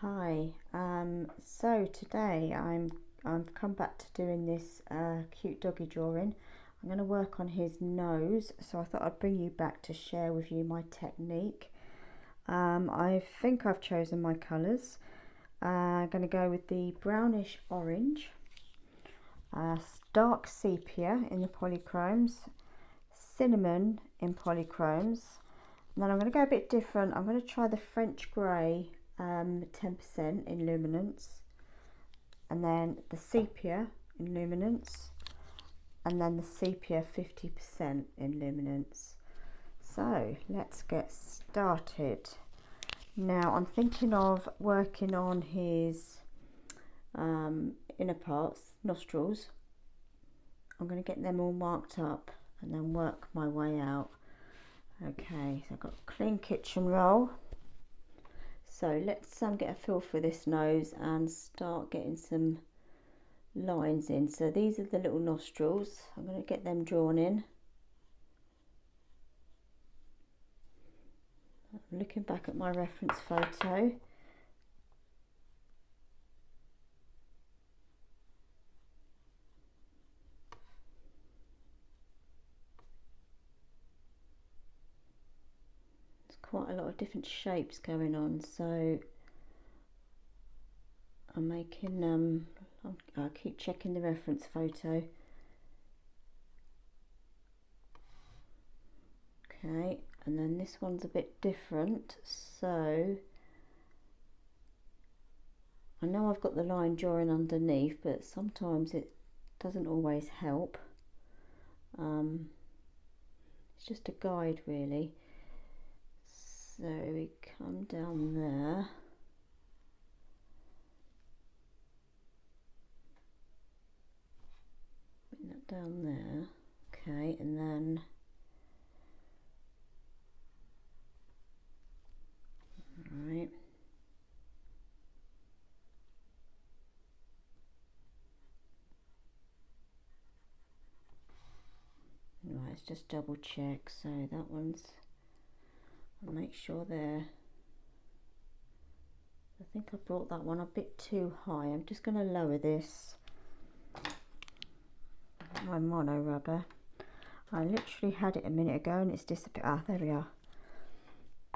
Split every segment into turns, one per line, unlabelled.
Hi, so today I've come back to doing this cute doggy drawing. I'm going to work on his nose, so I thought I'd bring you back to share with you my technique. I think I've chosen my colours. I'm going to go with the brownish orange, dark sepia in the polychromes, cinnamon in polychromes, and then I'm going to go a bit different. I'm going to try the French grey 10% in luminance, and then the sepia in luminance, and then the sepia 50% in luminance. So let's get started. Now I'm thinking of working on his inner parts, nostrils. I'm going to get them all marked up and then work my way out. Okay, so I've got a clean kitchen roll. So let's get a feel for this nose and start getting some lines in. So these are the little nostrils. I'm going to get them drawn in. I'm looking back at my reference photo. Quite a lot of different shapes going on, so I'm making I'll keep checking the reference photo. Okay, and then this one's a bit different, so I know I've got the line drawing underneath, but sometimes it doesn't always help. It's just a guide really. So we come down there. Put that down there. Okay, and then right. Right, let's just double check. So that one's, I'll make sure there. I think I brought that one a bit too high. I'm just going to lower this. My mono rubber. I literally had it a minute ago and it's disappeared. Ah, there we are.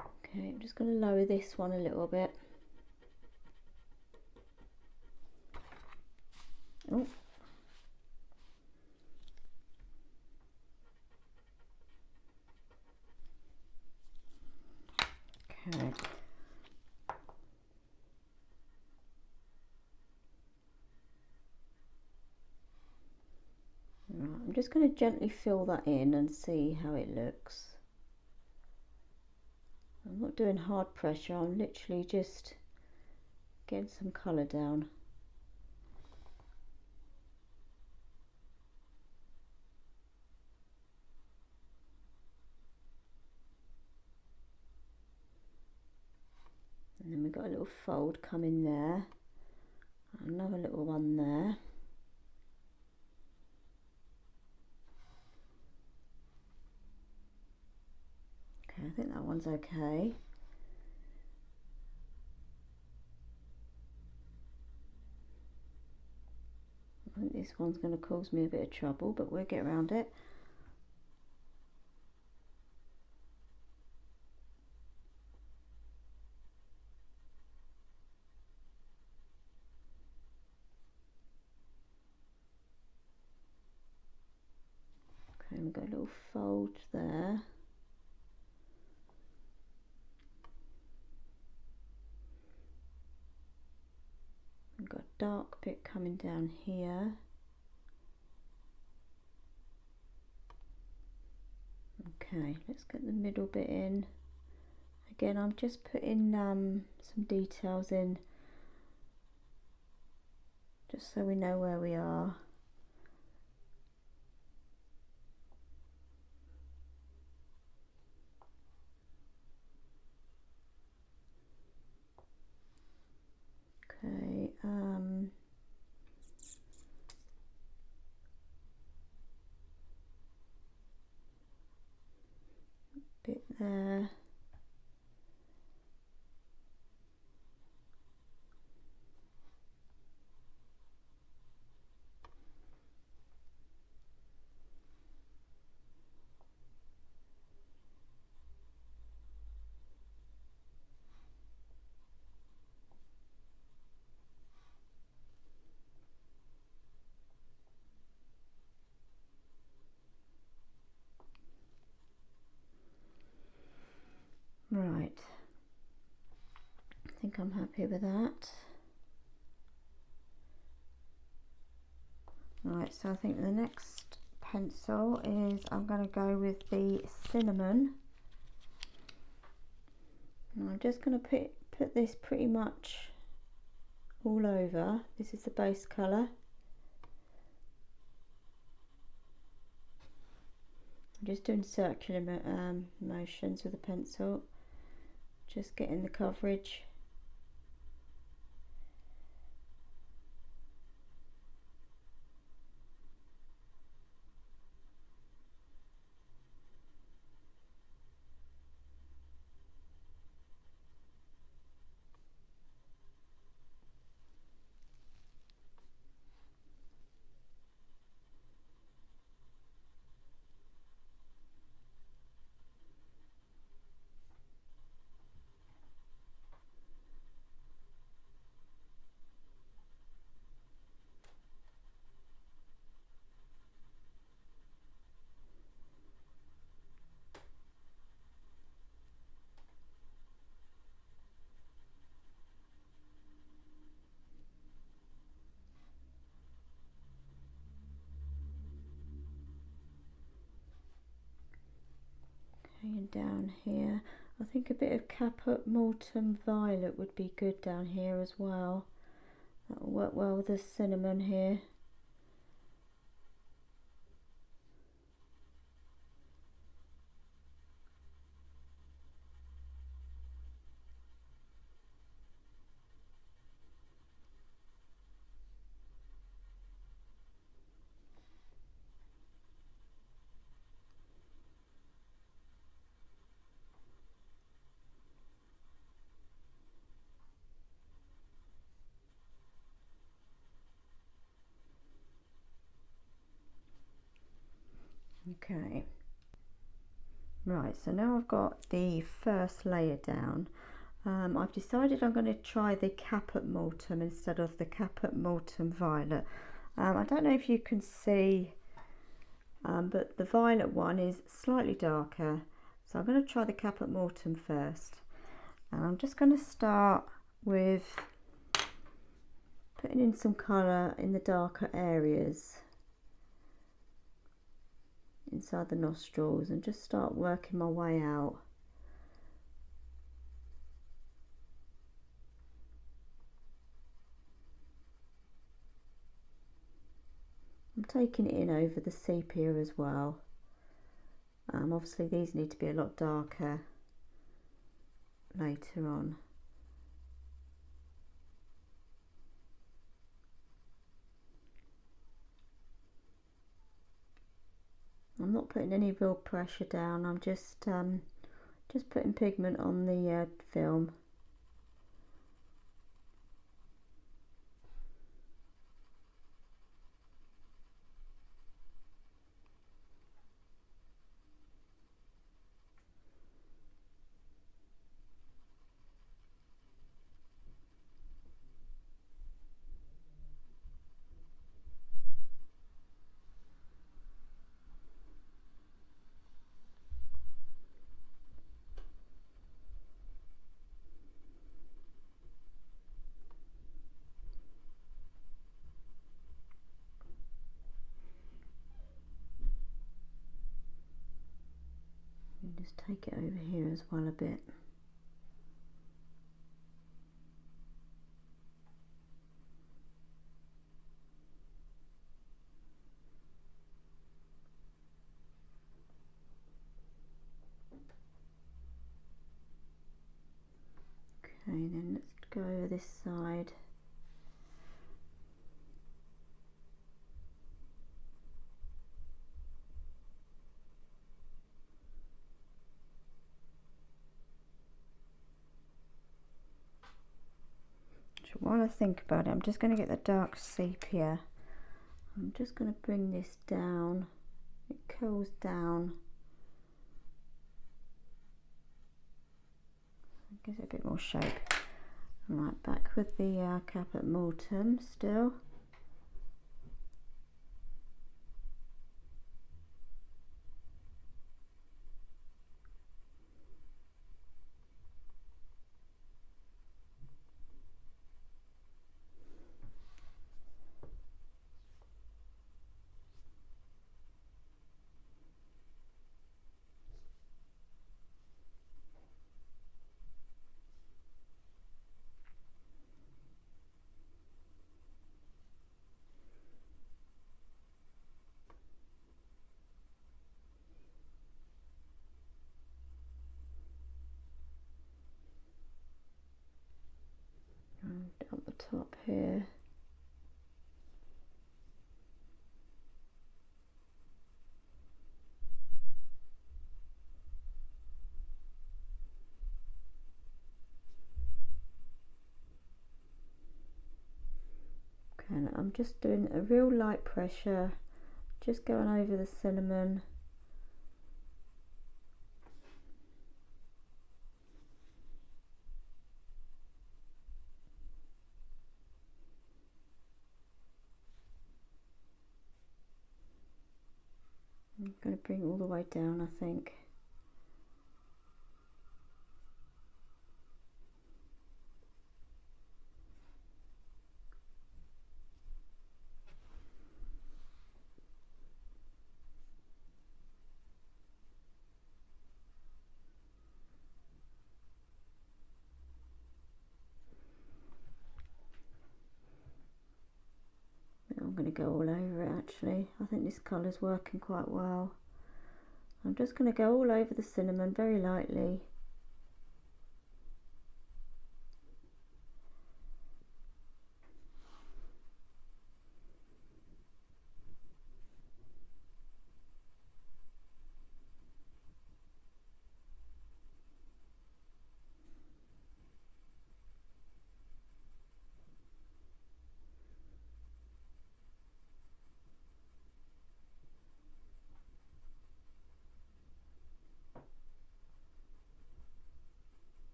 Okay, I'm just going to lower this one a little bit. Oh. Okay. Right, I'm just going to gently fill that in and see how it looks. I'm not doing hard pressure, I'm literally just getting some colour down. And then we've got a little fold coming there, another little one there. Okay, I think that one's okay. I think this one's going to cause me a bit of trouble, but we'll get around it. Okay, we've got a little fold there. We've got a dark bit coming down here. Okay, let's get the middle bit in. Again, I'm just putting some details in just so we know where we are. Okay, bit there. think I'm happy with that. Right, so I think the next pencil is I'm going to go with the cinnamon. And I'm just going to put this pretty much all over. This is the base colour. I'm just doing circular motions with the pencil, just getting the coverage. And down here, I think a bit of caput mortuum violet would be good down here as well. That'll work well with the cinnamon here. Okay, right, so now I've got the first layer down. I've decided I'm going to try the caput mortuum instead of the caput mortuum violet. I don't know if you can see, but the violet one is slightly darker, so I'm going to try the caput mortuum first. And I'm just going to start with putting in some colour in the darker areas inside the nostrils and just start working my way out. I'm taking it in over the sepia as well. Obviously these need to be a lot darker later on. I'm not putting any real pressure down, I'm just putting pigment on the film. And just take it over here as well a bit. Okay, then let's go over this side. So while I think about it, I'm just going to get the dark sepia. I'm just going to bring this down. It curls down. Gives it a bit more shape. Right, back with the caput mortuum still. top here. Okay, and I'm just doing a real light pressure, just going over the cinnamon. I'm going to bring it all the way down, I think. I'm going to go all over it actually. I think this colour's working quite well. I'm just going to go all over the cinnamon very lightly.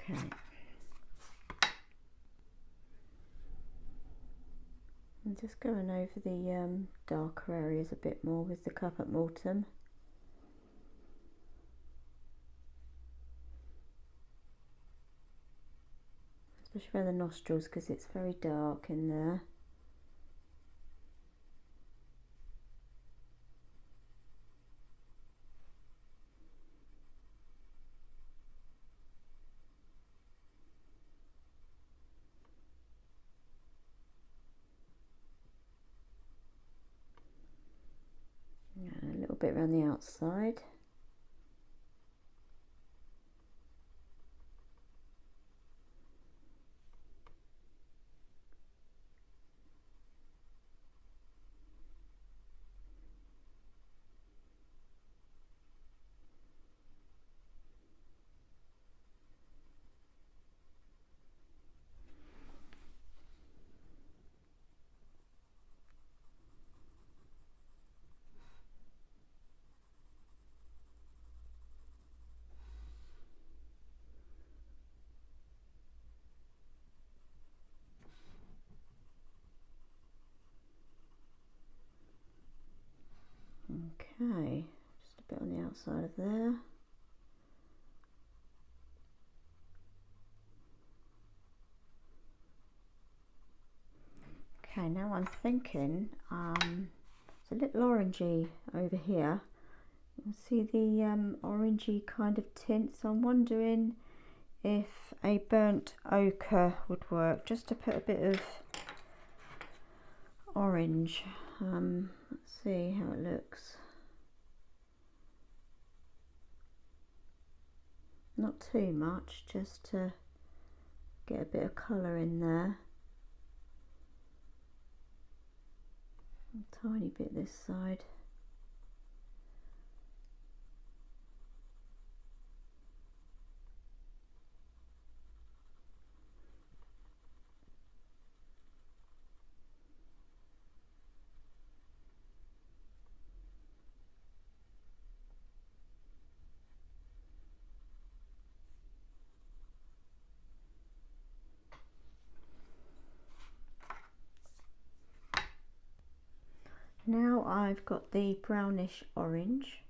Okay. I'm just going over the darker areas a bit more with the caput mortuum. Especially around the nostrils because it's very dark in there. And a little bit around the outside. Okay, just a bit on the outside of there. Okay, now I'm thinking it's a little orangey over here. You can see the orangey kind of tint, so I'm wondering if a burnt ochre would work, just to put a bit of orange. Let's see how it looks. Not too much, just to get a bit of colour in there. A tiny bit this side. Now I've got the brownish orange.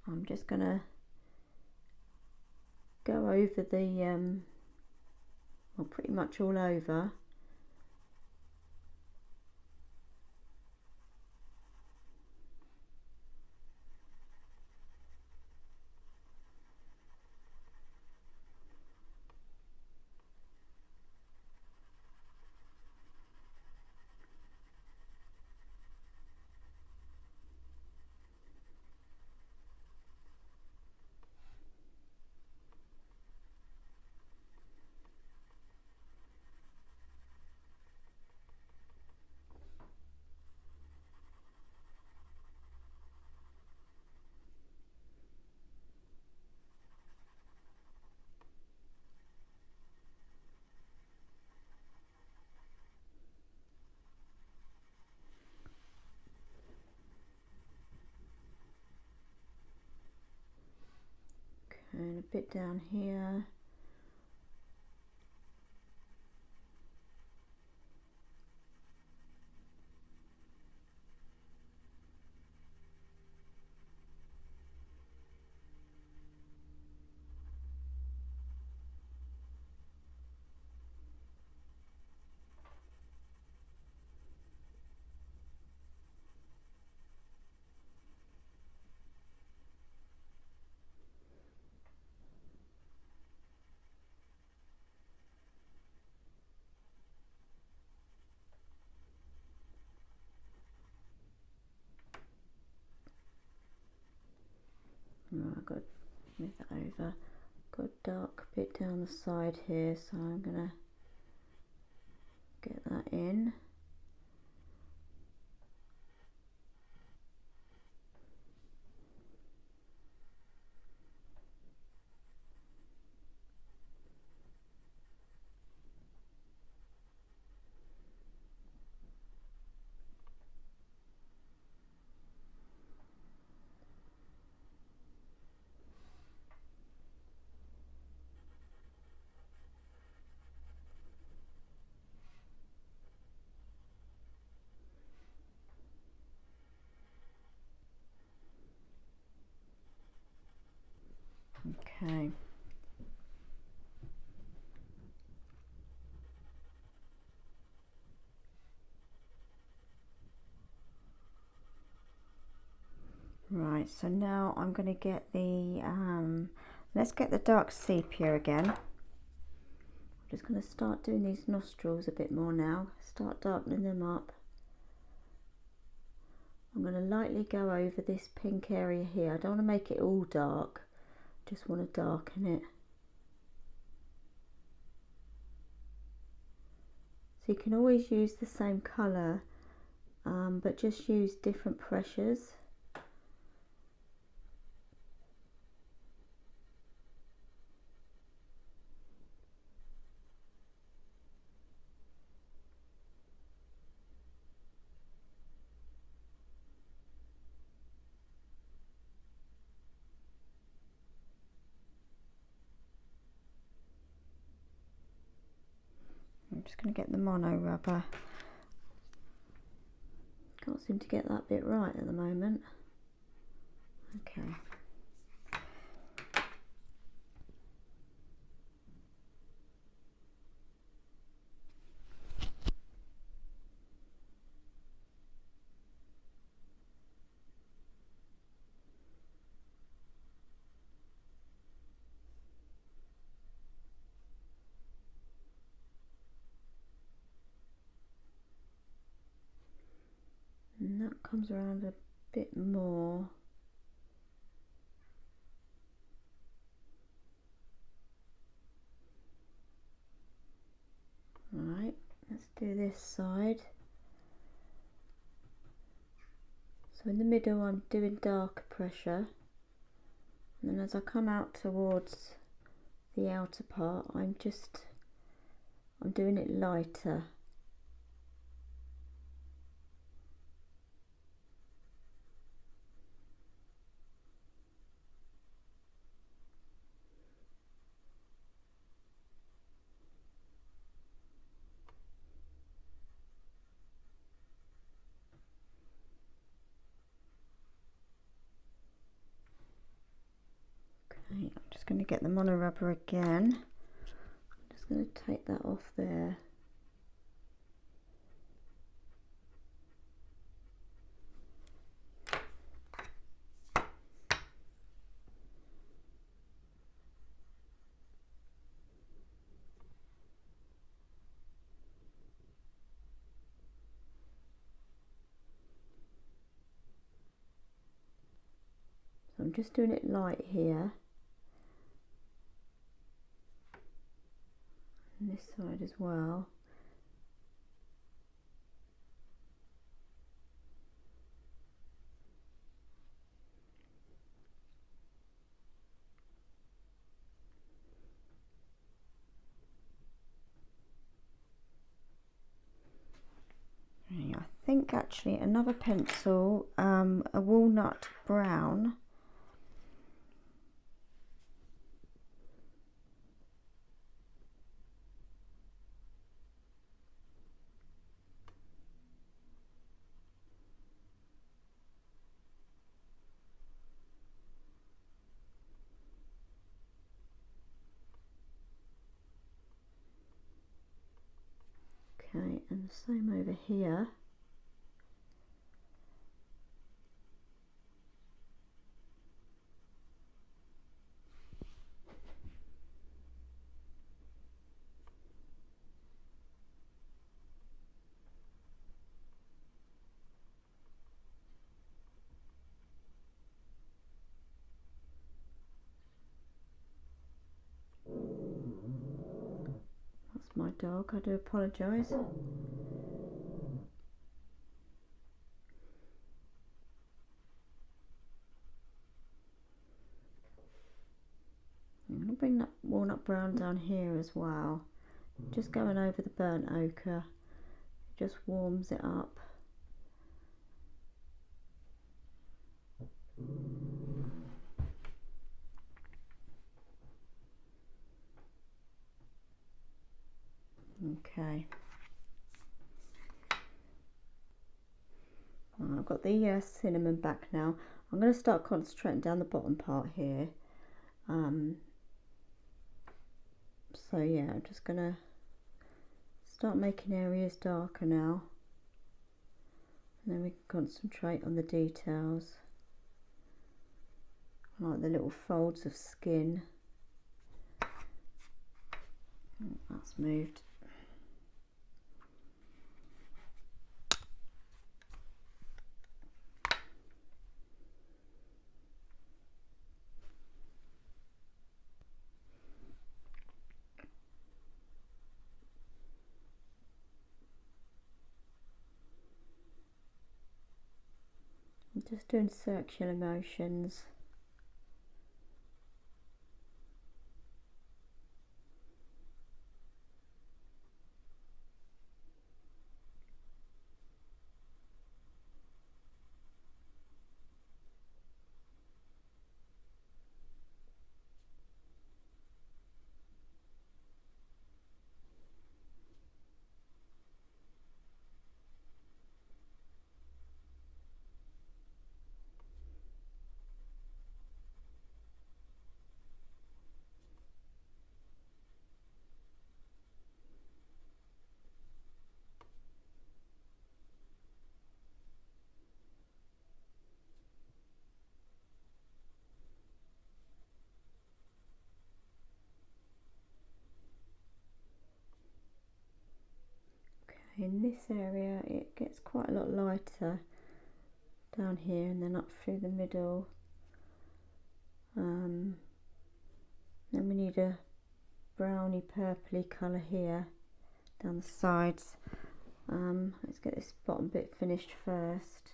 I'm just gonna go over the well, pretty much all over. bit down here. Right, I've got to move that over. Got a dark bit down the side here, so I'm gonna get that in. Okay. Right, so now I'm going to get the, let's get the dark sepia again. I'm just going to start doing these nostrils a bit more now, start darkening them up. I'm going to lightly go over this pink area here. I don't want to make it all dark, just want to darken it. So you can always use the same colour, but just use different pressures. I'm just going to get the mono rubber. Can't seem to get that bit right at the moment. Okay. And that comes around a bit more. Right, let's do this side. So in the middle I'm doing darker pressure, and then as I come out towards the outer part I'm doing it lighter. Okay, I'm just going to get the mono rubber again. I'm just going to take that off there. So I'm just doing it light here. And this side as well. I think actually another pencil, a walnut brown. And the same over here. That's my dog, I do apologise. I'm going to bring that walnut brown down here as well. Just going over the burnt ochre, it just warms it up. Okay. I've got the cinnamon back now. I'm going to start concentrating down the bottom part here. So yeah, I'm just going to start making areas darker now. And then we can concentrate on the details. Like the little folds of skin. Oh, that's moved. I'm just doing circular motions. In this area it gets quite a lot lighter down here and then up through the middle. Then we need a browny purpley colour here down the sides. Let's get this bottom bit finished first.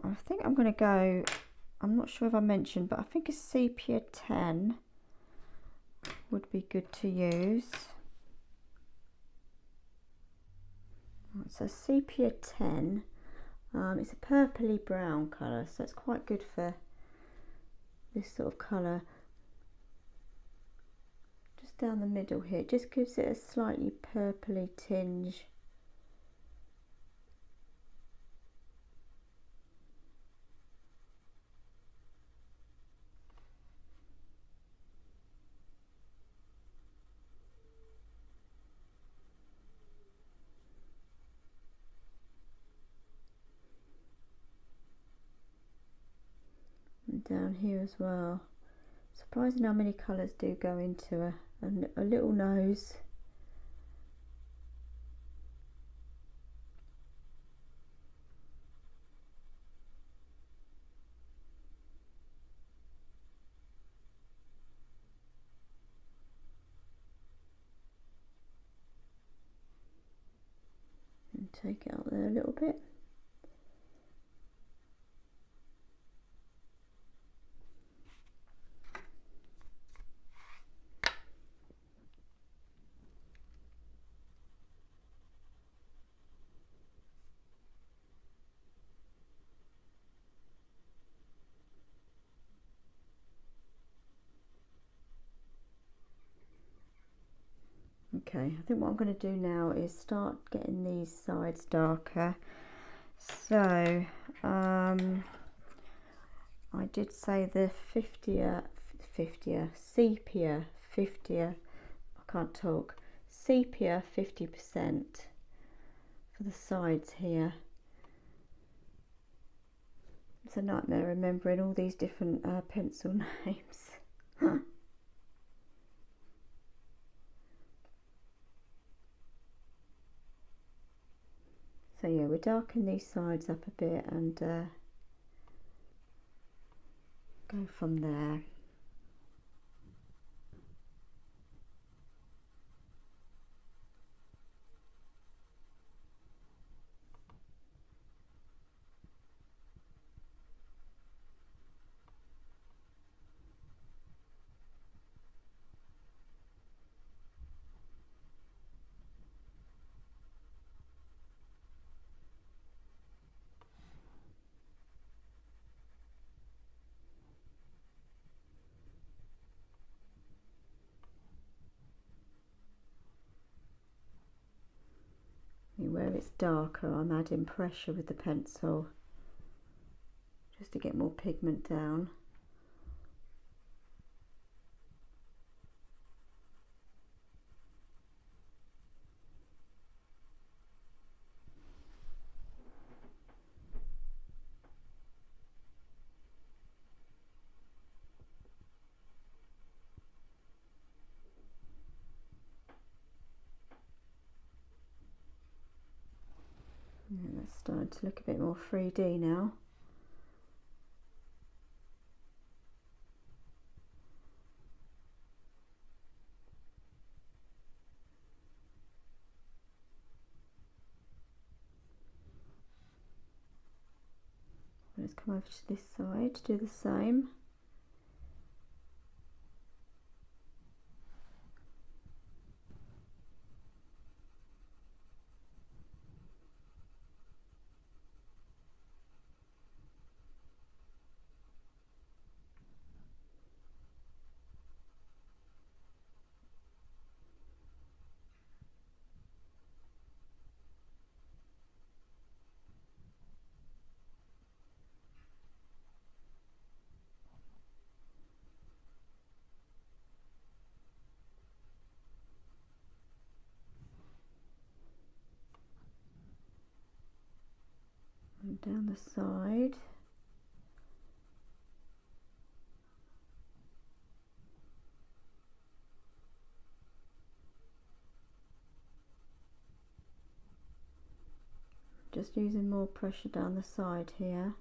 I think I'm going to go, I'm not sure if I mentioned, but I think a sepia 10 would be good to use. So sepia 10, it's a purpley brown colour, so it's quite good for this sort of colour. Just down the middle here, it just gives it a slightly purpley tinge. And down here as well. Surprising how many colours do go into a little nose. take it out there a little bit. Okay, I think what I'm going to do now is start getting these sides darker. So I did say the sepia 50% for the sides here. It's a nightmare remembering all these different pencil names. So yeah, we're darkening these sides up a bit and go from there. Where it's darker, I'm adding pressure with the pencil just to get more pigment down. Yeah, that's starting to look a bit more 3D now. Let's come over to this side, do the same. And down the side. Just using more pressure down the side here.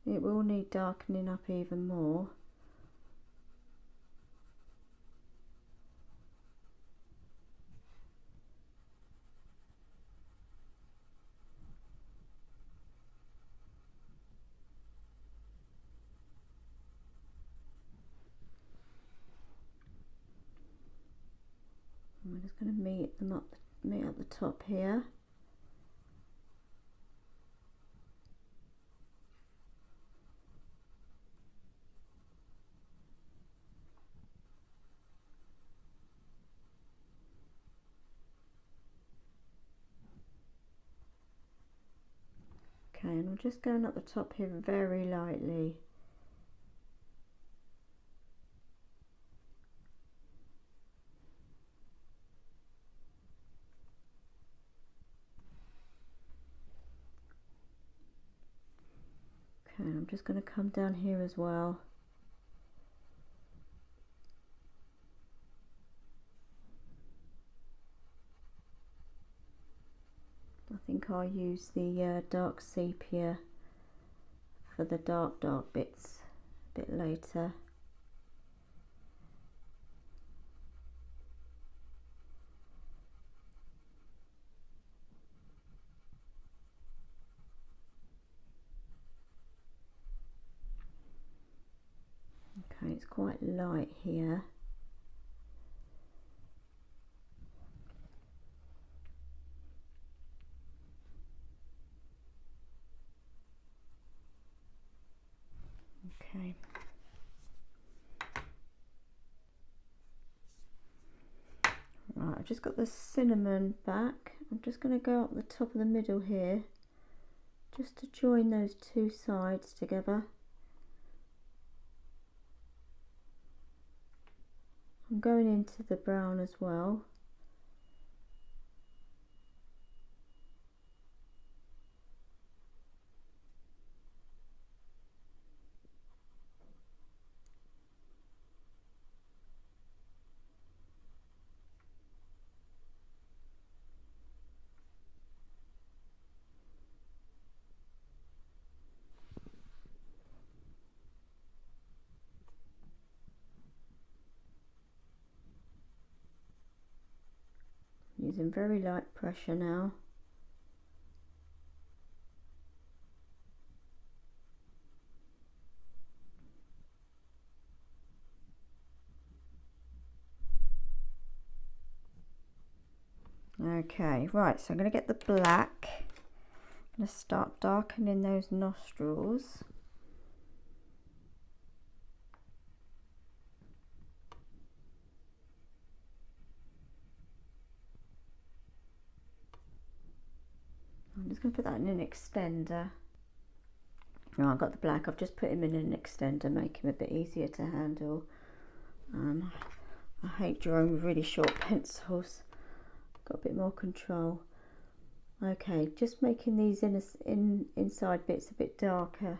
It will need darkening up even more. I'm just going to meet at the top here. Okay, and I'm just going up the top here very lightly. Okay, I'm just going to come down here as well. I think I'll use the dark sepia for the dark bits a bit later. Okay, it's quite light here. Okay. Right, I've just got the cinnamon back. I'm just going to go up the top of the middle here, just to join those two sides together. I'm going into the brown as well. Using very light pressure now. Okay, right, so I'm going to get the black. I'm going to start darkening those nostrils. I'm just going to put that in an extender. Right, I've got the black, I've just put him in an extender, make him a bit easier to handle. I hate drawing with really short pencils. Got a bit more control. Okay, just making these inside bits a bit darker.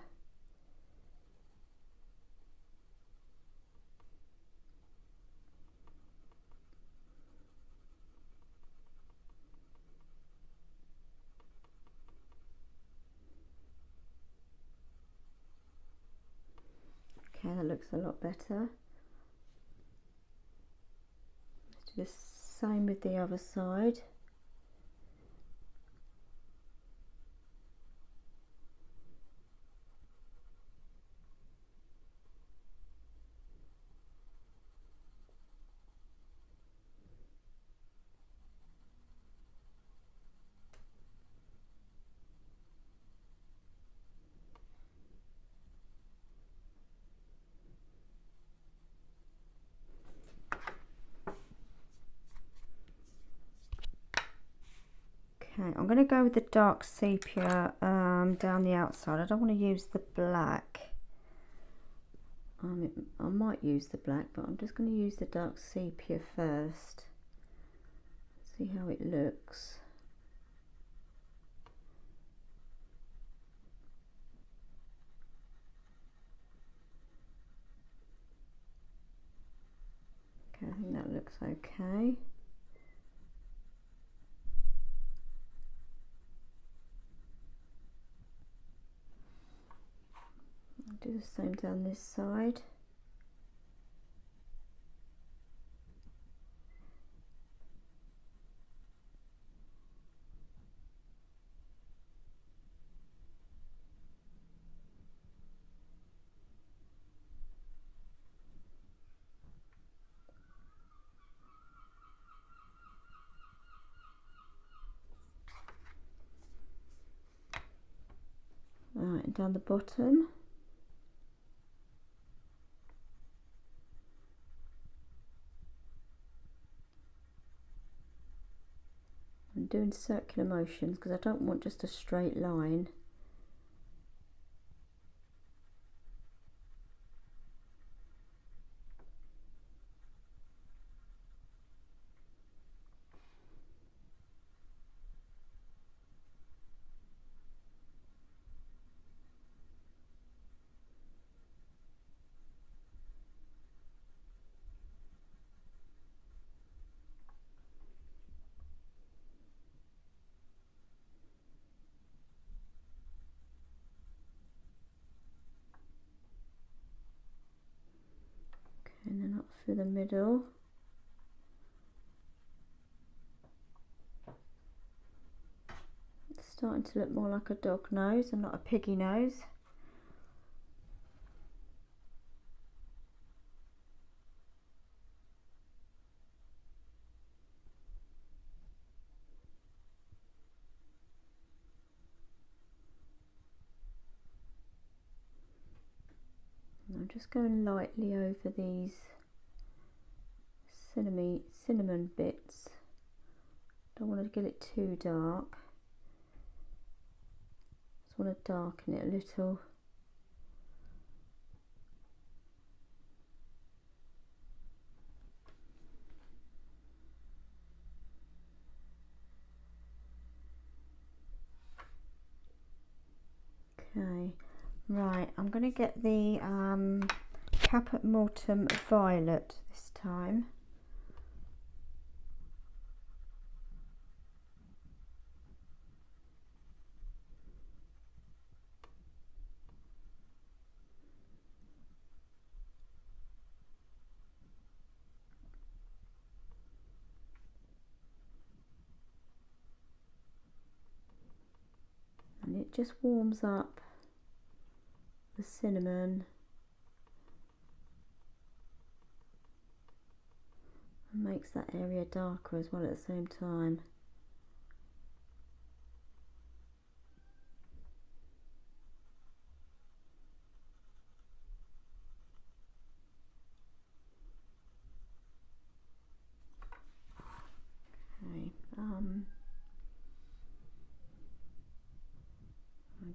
Okay, that looks a lot better. Let's do the same with the other side. Okay, I'm going to go with the dark sepia down the outside. I don't want to use the black. I might use the black, but I'm just going to use the dark sepia first. See how it looks. Okay, I think that looks okay. I'll do the same down this side. Right, and down the bottom. I'm doing circular motions because I don't want just a straight line. And then up through the middle. It's starting to look more like a dog nose and not a piggy nose. I'm just going lightly over these cinnamon bits. Don't want to get it too dark. Just want to darken it a little. Okay, right, I'm going to get the caput mortuum violet this time. And it just warms up the cinnamon and makes that area darker as well at the same time. Okay, I'm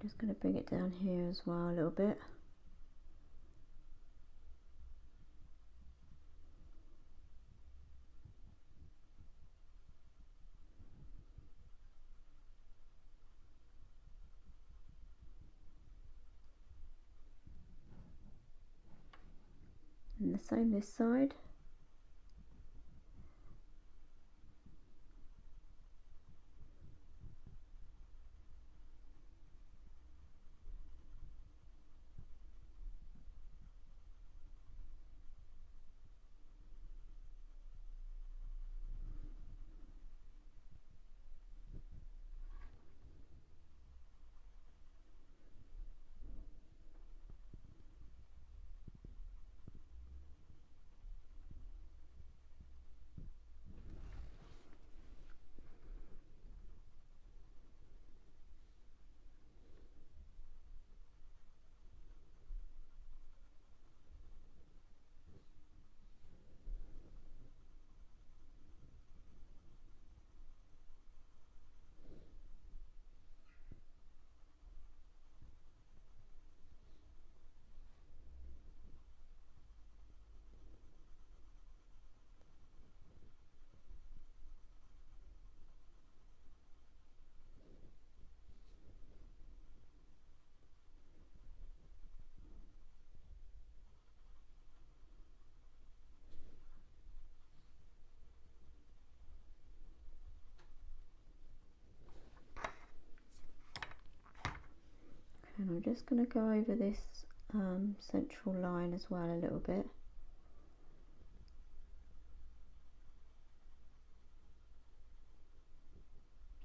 just going to bring it down here as well a little bit. And the same this side. And I'm just going to go over this central line as well a little bit.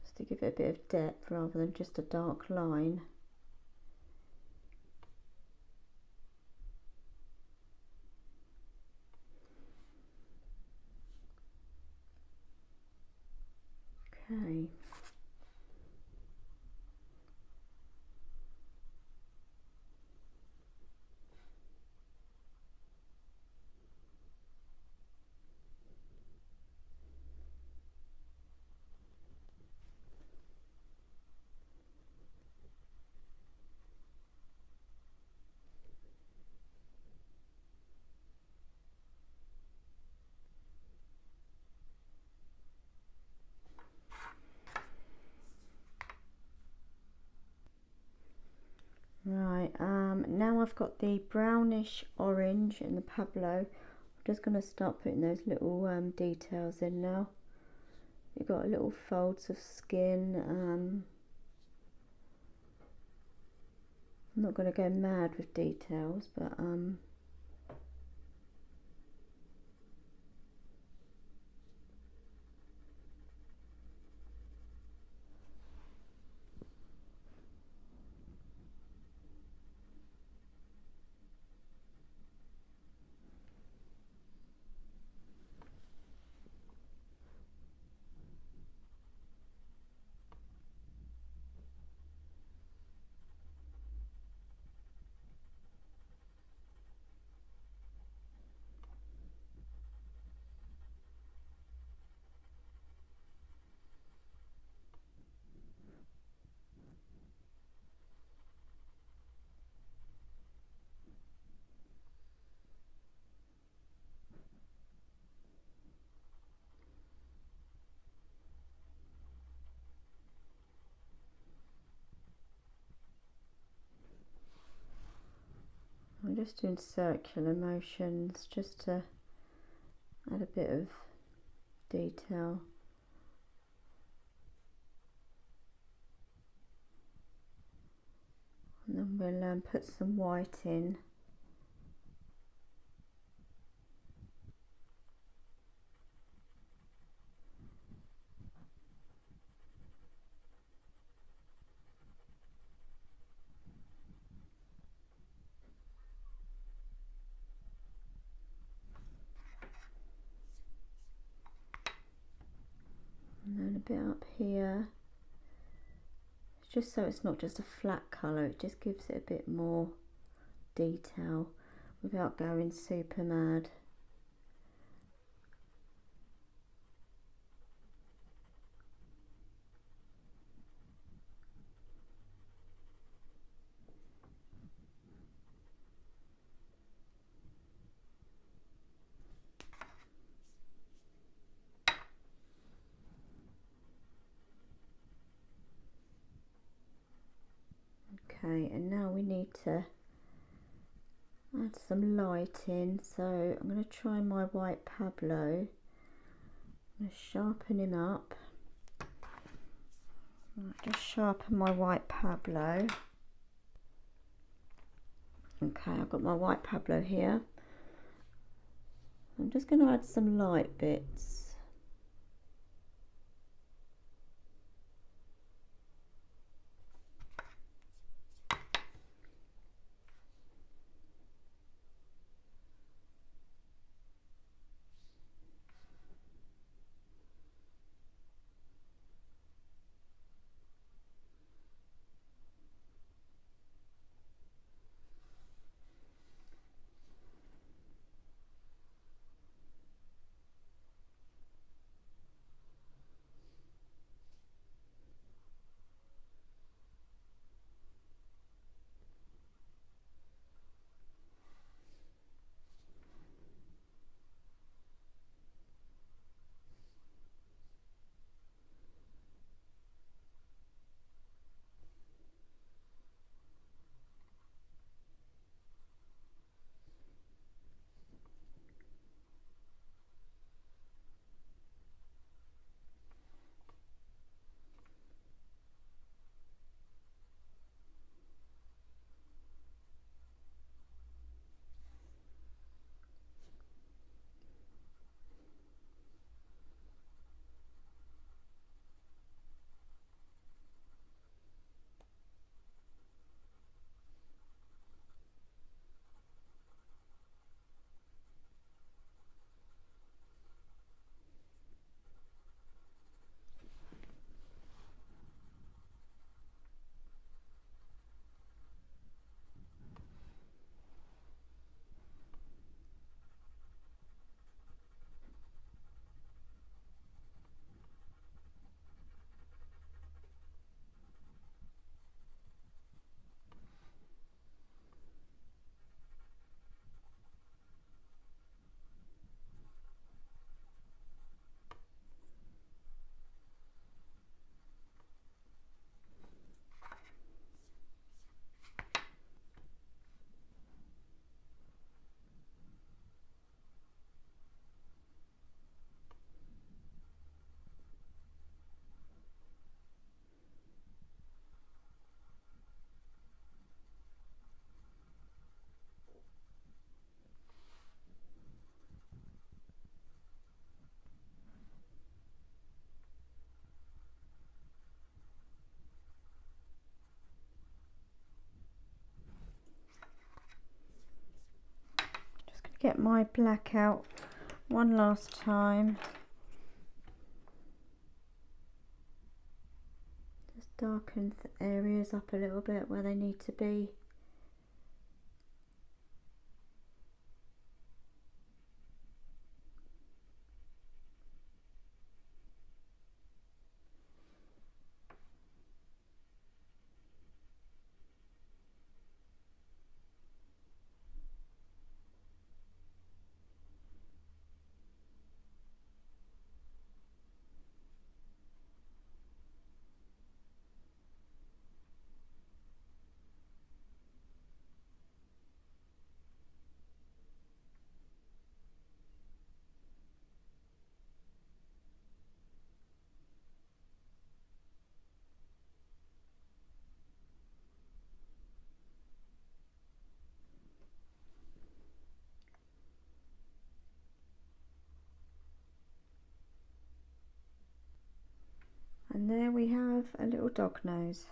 Just to give it a bit of depth rather than just a dark line. Okay. Right, now I've got the brownish orange in the Pablo. I'm just going to start putting those little details in now. You've got little folds of skin. I'm not going to go mad with details, but I'm just doing circular motions just to add a bit of detail. And then we'll put some white in. And then a bit up here, just so it's not just a flat colour, it just gives it a bit more detail without going super mad. Okay, and now we need to add some light in, so I'm going to try my white Pablo. I'm going to sharpen him up. Just sharpen my white Pablo. Okay, I've got my white Pablo here. I'm just going to add some light bits. Get my black out one last time. Just darken the areas up a little bit where they need to be. And there we have a little dog nose.